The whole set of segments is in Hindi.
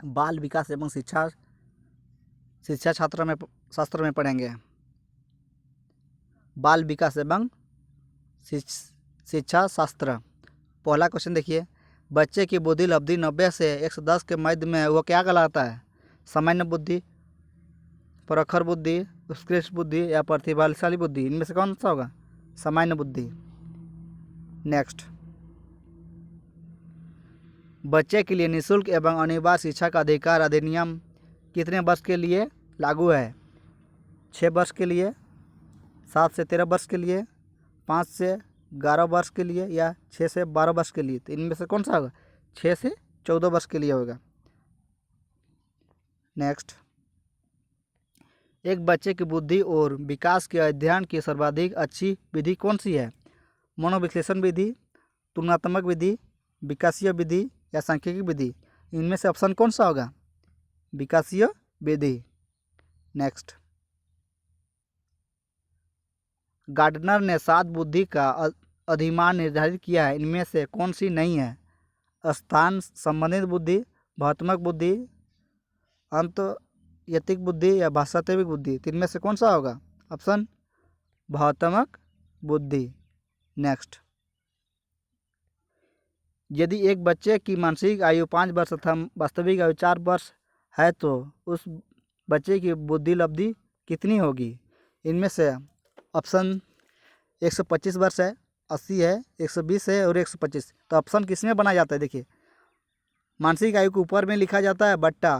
बाल विकास एवं शिक्षा शिक्षा शास्त्र में पढ़ेंगे। बाल विकास एवं शिक्षा शास्त्र। पहला क्वेश्चन देखिए, बच्चे की बुद्धि लब्धि 90 से 110 के मध्य में वो क्या कहलाता है? सामान्य बुद्धि, प्रखर बुद्धि, उत्कृष्ट बुद्धि या प्रतिभाशाली बुद्धि? इनमें से कौन सा होगा? सामान्य बुद्धि। नेक्स्ट, बच्चे के लिए निःशुल्क एवं अनिवार्य शिक्षा का अधिकार अधिनियम कितने वर्ष के लिए लागू है? 6 वर्ष के लिए, 7 से 13 वर्ष के लिए, 5 से 11 वर्ष के लिए या 6 से 12 वर्ष के लिए? तो इनमें से कौन सा होगा? 6 से 14 वर्ष के लिए होगा। नेक्स्ट, एक बच्चे की बुद्धि और विकास के अध्ययन की सर्वाधिक अच्छी विधि कौन सी है? मनोविश्लेषण विधि, तुलनात्मक विधि, विकासीय विधि या सांख्यिकी विधि? इनमें से ऑप्शन कौन सा होगा? विकासीय विधि। नेक्स्ट, गार्डनर ने 7 बुद्धि का अधिमान निर्धारित किया है, इनमें से कौन सी नहीं है? स्थान संबंधित बुद्धि, भावात्मक बुद्धि, अंतर्यतिक बुद्धि या भाषात्मक बुद्धि? तो इनमें से कौन सा होगा? ऑप्शन भावात्मक बुद्धि। नेक्स्ट, यदि एक बच्चे की मानसिक आयु 5 वर्ष तथा वास्तविक आयु 4 वर्ष है तो उस बच्चे की बुद्धि लब्धि कितनी होगी? इनमें से ऑप्शन 125 वर्ष है, 80 है, 120 है और 125। तो ऑप्शन किस में बनाया जाता है? देखिए, मानसिक आयु को ऊपर में लिखा जाता है बट्टा,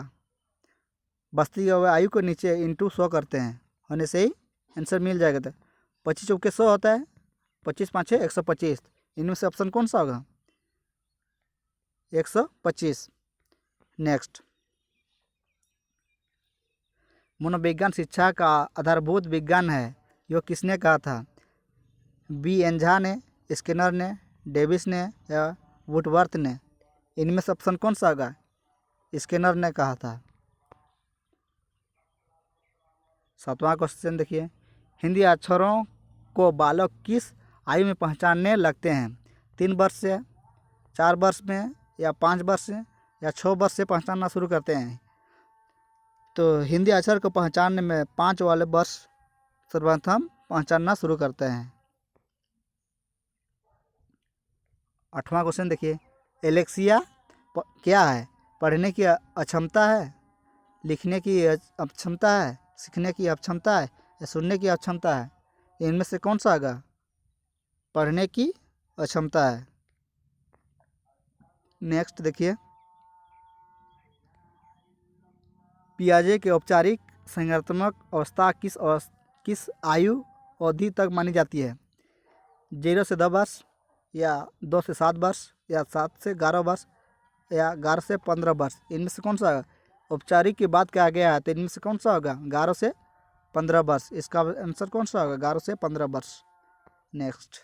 वास्तविक आयु को नीचे इंटू 100 करते हैं, होने से ही आंसर मिल जाएगा। तो 25 चौके 100 होता है, 25 पाँचे 125। इनमें से ऑप्शन कौन सा होगा? 125। नेक्स्ट, मनोविज्ञान शिक्षा का आधारभूत विज्ञान है, यह किसने कहा था? बी एंझा ने, स्किनर ने, डेविस ने या वुडवर्थ ने? इनमें से ऑप्शन कौन सा होगा? स्किनर ने कहा था। 7वां क्वेश्चन देखिए, हिंदी अक्षरों को बालक किस आयु में पहचानने लगते हैं? 3 वर्ष से, 4 वर्ष में या 5 वर्ष से या 6 वर्ष से पहचानना शुरू करते हैं? तो हिंदी अक्षर को पहचानने में 5 वाले वर्ष सर्वप्रथम पहचानना शुरू करते हैं। 8वां क्वेश्चन देखिए, एलेक्सिया क्या है? पढ़ने की अक्षमता है, लिखने की अक्षमता है, सीखने की अक्षमता है या सुनने की अक्षमता है? इनमें से कौन सा होगा? पढ़ने की अक्षमता है। नेक्स्ट देखिए, पियाजे की औपचारिक संज्ञानात्मक अवस्था किस आयु अवधि तक मानी जाती है? 0 से 10 वर्ष या 2 से 7 वर्ष या 7 से 11 वर्ष या 11 से 15 वर्ष? इनमें से कौन सा होगा? औपचारिक की बात किया गया है, तो इनमें से कौन सा होगा? 11 से 15 वर्ष। इसका आंसर कौन सा होगा? 11 से 15 वर्ष। नेक्स्ट,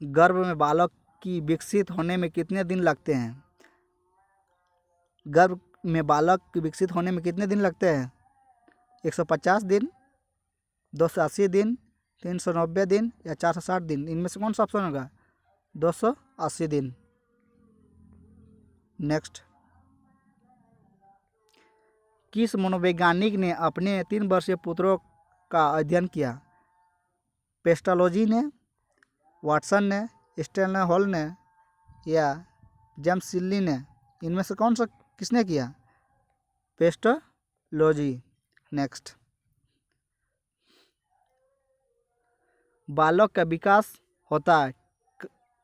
गर्भ में बालक की विकसित होने में कितने दिन लगते हैं? गर्भ में बालक की विकसित होने में कितने दिन लगते हैं? 150 दिन, 280 दिन, 390 दिन या 460 दिन? इनमें से कौन सा ऑप्शन होगा? 280 दिन। नेक्स्ट, किस मनोवैज्ञानिक ने अपने 3 वर्षीय पुत्रों का अध्ययन किया? पेस्टालोजी ने, वाटसन ने, स्टैनले हॉल ने या जेम्स सिल्ली ने? इनमें से कौन सा किसने किया? पेस्टालोजी। नेक्स्ट, बालक का विकास होता है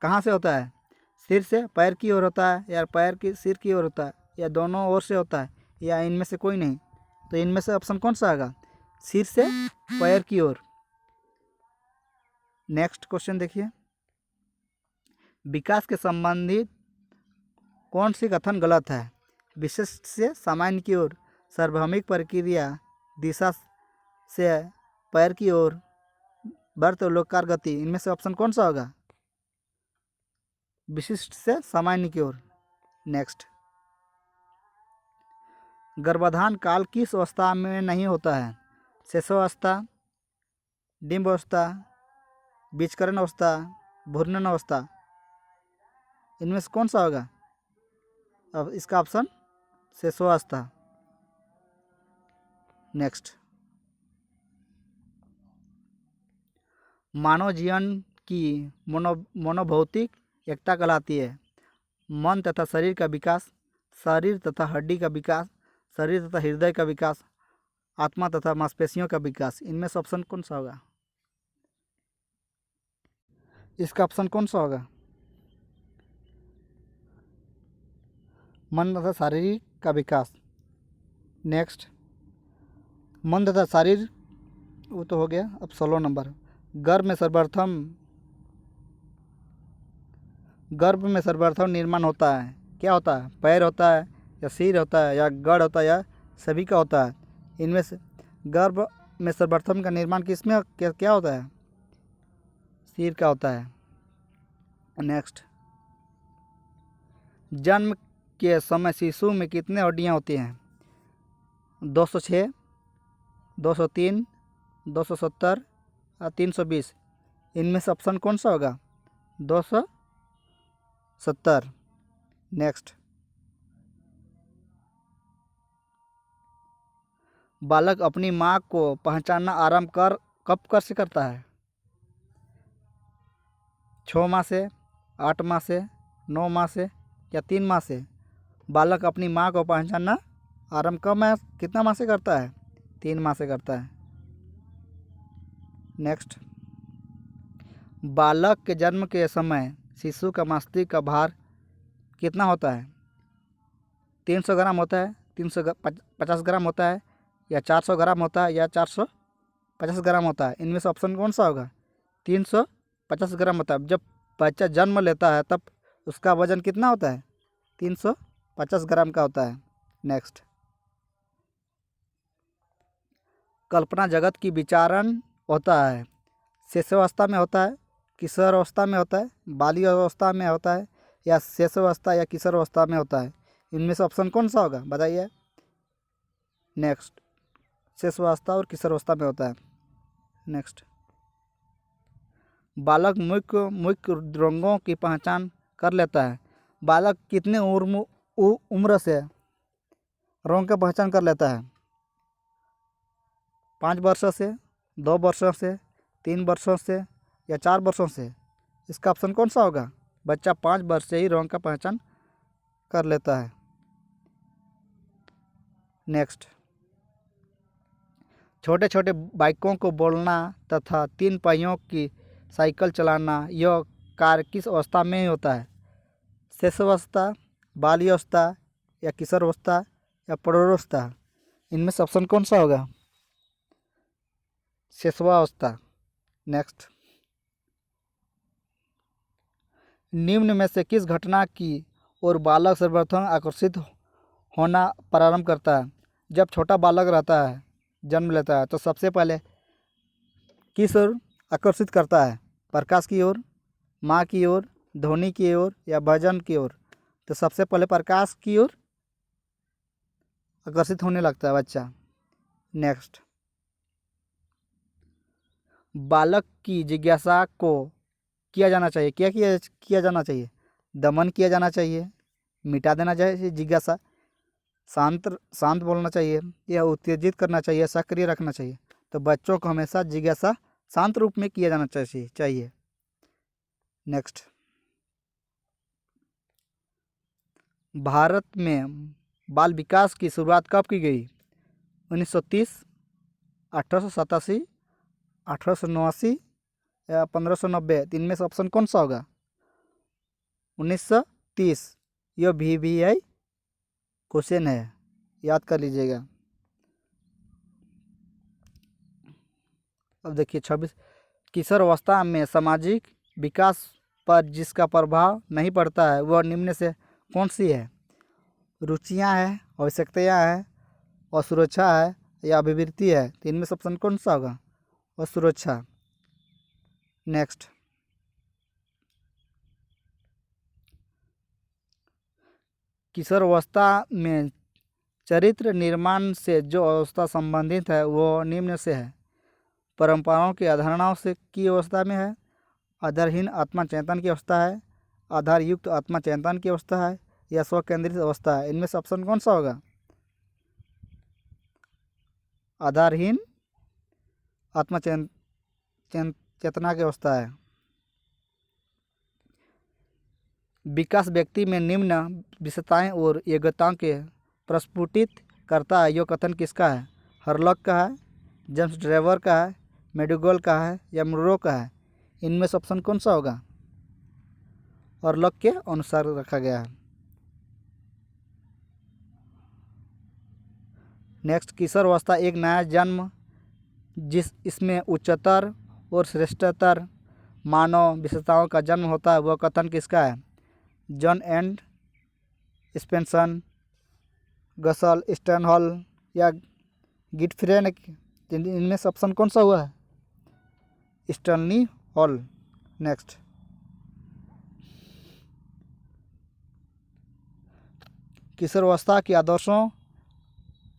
कहाँ से होता है? सिर से पैर की ओर होता है या पैर की सिर की ओर होता है या दोनों ओर से होता है या इनमें से कोई नहीं? तो इनमें से ऑप्शन कौन सा होगा? सिर से पैर की ओर। नेक्स्ट क्वेश्चन देखिए, विकास के संबंधित कौन सी कथन गलत है? विशिष्ट से सामान्य की ओर, सार्वभौमिक प्रक्रिया, दिशा से पैर की ओर, वर्तुलाकार गति? इनमें से ऑप्शन कौन सा होगा? विशिष्ट से सामान्य की ओर। नेक्स्ट, गर्भाधान काल किस अवस्था में नहीं होता है? शेषावस्था, डिंब अवस्था, बीजकरण अवस्था, भ्रूण अवस्था? इनमें से कौन सा होगा? अब इसका ऑप्शन शिशुअवस्था। नेक्स्ट, मानव जीवन की मनोभौतिक एकता कहलाती है मन तथा शरीर का विकास, शरीर तथा हड्डी का विकास, शरीर तथा हृदय का विकास, आत्मा तथा मांसपेशियों का विकास। इनमें से ऑप्शन कौन सा होगा? इसका ऑप्शन कौन सा होगा? मन तथा शारीरिक का विकास। नेक्स्ट, मन तथा शारीर वो तो हो गया। अब 16 नंबर, गर्भ में सर्वप्रथम निर्माण होता है, क्या होता है? पैर होता है या सिर होता है या गढ़ होता है या सभी का होता है? इनमें से गर्भ में सर्वप्रथम का निर्माण किसमें क्या होता है? सिर का होता है। नेक्स्ट, जन्म के समय शिशु में कितने हड्डियां होती हैं? 206, 203, 270 और 320। इनमें से ऑप्शन कौन सा होगा? 270। नेक्स्ट, बालक अपनी माँ को पहचानना आरंभ कब से करता है? 6 माह से, 8 माह से, 9 माह से या 3 माह से? बालक अपनी माँ को पहचानना आरंभ कितना माह से करता है? 3 माह से करता है। नेक्स्ट, बालक के जन्म के समय शिशु का मस्तिष्क का भार कितना होता है? 300 ग्राम होता है, 350 ग्राम होता है या 400 ग्राम होता है या 450 ग्राम होता है? इनमें से ऑप्शन कौन सा होगा? 350 ग्राम होता है। जब बच्चा जन्म लेता है तब उसका वजन कितना होता है? 350 ग्राम का होता है। नेक्स्ट, कल्पना जगत की विचारण होता है शिशुअवस्था में होता है, किशोरावस्था में होता है, बाल्य अवस्था में होता है या शिशुअवस्था या किशोरावस्था में होता है? इनमें से ऑप्शन कौन सा होगा? बताइए। नेक्स्ट, शिशुअवस्था और किशोरावस्था में होता है। नेक्स्ट, बालक मुख्य रंगों की पहचान कर लेता है। बालक कितने उम्र से रंग की पहचान कर लेता है? 5 वर्षों से, 2 वर्षों से, 3 वर्षों से या 4 वर्षों से? इसका ऑप्शन कौन सा होगा? बच्चा 5 वर्ष से ही रंग का पहचान कर लेता है। नेक्स्ट, छोटे छोटे बाइकों को बोलना तथा 3 पहियों की साइकिल चलाना यह कार्य किस अवस्था में ही होता है? शिशुअवस्था, बाल्यावस्था या किशोरावस्था या प्रौढ़ावस्था? इनमें से ऑप्शन कौन सा होगा? शिशुअवस्था। नेक्स्ट, निम्न में से किस घटना की ओर बालक सर्वप्रथम आकर्षित होना प्रारंभ करता है? जब छोटा बालक रहता है, जन्म लेता है, तो सबसे पहले किस ओर आकर्षित करता है? प्रकाश की ओर, माँ की ओर, ध्वनि की ओर या भजन की ओर? तो सबसे पहले प्रकाश की ओर आकर्षित होने लगता है बच्चा। नेक्स्ट, बालक की जिज्ञासा को किया जाना चाहिए, क्या किया जाना चाहिए? दमन किया जाना चाहिए, मिटा देना चाहिए जिज्ञासा, शांत बोलना चाहिए या उत्तेजित करना चाहिए, सक्रिय रखना चाहिए? तो बच्चों को हमेशा जिज्ञासा शांत रूप में किया जाना चाहिए। नेक्स्ट, भारत में बाल विकास की शुरुआत कब की गई? 1930, 1887, 1889 या 1590? इनमें से ऑप्शन कौन सा होगा? 1930। यह VVI क्वेश्चन है, याद कर लीजिएगा। अब देखिए 26, किशोरावस्था में सामाजिक विकास पर जिसका प्रभाव नहीं पड़ता है वह निम्न से कौन सी है? रुचियां हैं, आवश्यकताएं हैं, और सुरक्षा है या अभिवृत्ति है? तो इनमें से ऑप्शन कौन सा होगा? और सुरक्षा। नेक्स्ट, किशोरावस्था में चरित्र निर्माण से जो अवस्था संबंधित है वो निम्न से है? परंपराओं की अवधारणाओं से की अवस्था में है, आधारहीन आत्मा चेतन की अवस्था है, आधार युक्त आत्मा चेतन की अवस्था है या स्व केंद्रित अवस्था है। इनमें से ऑप्शन कौन सा होगा? आधारहीन चेतना की अवस्था है। विकास व्यक्ति में निम्न विशेषताएं और योग्यताओं के प्रस्फुटित करता है। यह कथन किसका है? हरलॉक का है, जेम्स ड्रेवर का है, मेडुगल का है या मुर्रो का है? इनमें से ऑप्शन कौन सा होगा? हरलॉक के अनुसार रखा गया है। नेक्स्ट, किशोरावस्था एक नया जन्म इसमें उच्चतर और श्रेष्ठतर मानव विशेषताओं का जन्म होता है। वह कथन किसका है? जॉन एंड स्पेंसन, गसल स्टैनहॉल या गिटफ्रेड? इनमें से ऑप्शन कौन सा हुआ है? Stanley hall. नेक्स्ट, किशोरावस्था की आदर्शों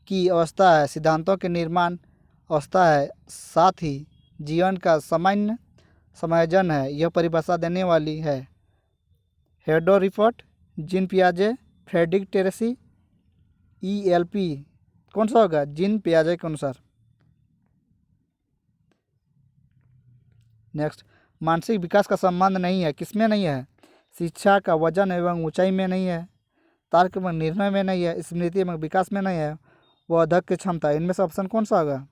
की अवस्था है, सिद्धांतों के निर्माण अवस्था है, साथ ही जीवन का सामान्य समायोजन है। यह परिभाषा देने वाली है हेडो रिपोर्ट, जीन पियाजे, फ्रेडरिक टेरेसी, ELP। कौन सा होगा? जीन पियाजे के अनुसार। नेक्स्ट, मानसिक विकास का संबंध नहीं है, किसमें नहीं है? शिक्षा का वजन एवं ऊंचाई में नहीं है, तर्क एवं निर्णय में नहीं है, स्मृति एवं विकास में नहीं है, वह अध्ययन की क्षमता। इनमें से ऑप्शन कौन सा होगा?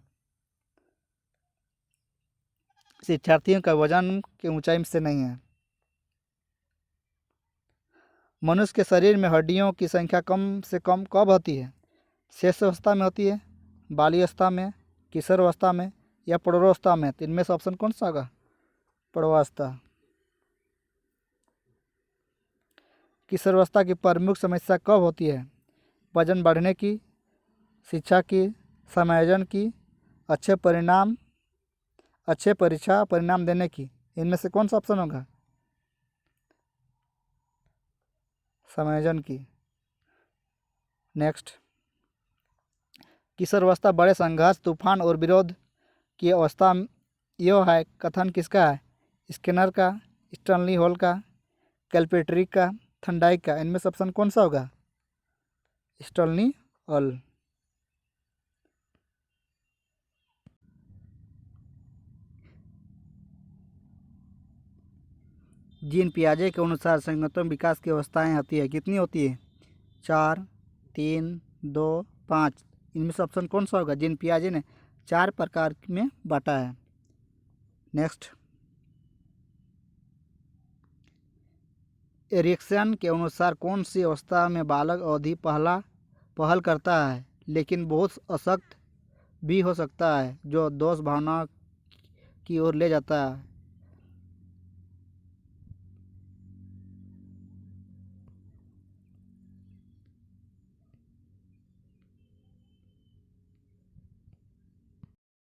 शिक्षार्थियों का वजन की ऊंचाई से नहीं है। मनुष्य के शरीर में हड्डियों की संख्या कम से कम कब होती है? शेष अवस्था में होती है, बाल्यावस्था में, किशोरावस्था में या प्रौढ़ावस्था में? तो इनमें से ऑप्शन कौन सा होगा? प्रौढ़ावस्था। किशोरावस्था की प्रमुख समस्या कब होती है? वजन बढ़ने की, शिक्षा की, समायोजन की, अच्छे परीक्षा परिणाम देने की? इनमें से कौन सा ऑप्शन होगा? समायोजन की। नेक्स्ट, किशोरावस्था बड़े संघर्ष, तूफान और विरोध की अवस्था यह है, कथन किसका है? स्किनर का, स्टैनली हॉल का, कैलपेट्रिक का, थंडाइक का? इनमें से ऑप्शन कौन सा होगा? Stanley hall. जीन पियाजे के अनुसार संगठन विकास की अवस्थाएं होती है, कितनी होती है? 4, 3, 2, 5। इनमें से ऑप्शन कौन सा होगा? जीन पियाजे ने 4 प्रकार में बांटा है। नेक्स्ट, एरिक्सन के अनुसार कौन सी अवस्था में बालक अवधि पहल करता है लेकिन बहुत अशक्त भी हो सकता है, जो दोष भावना की ओर ले जाता है?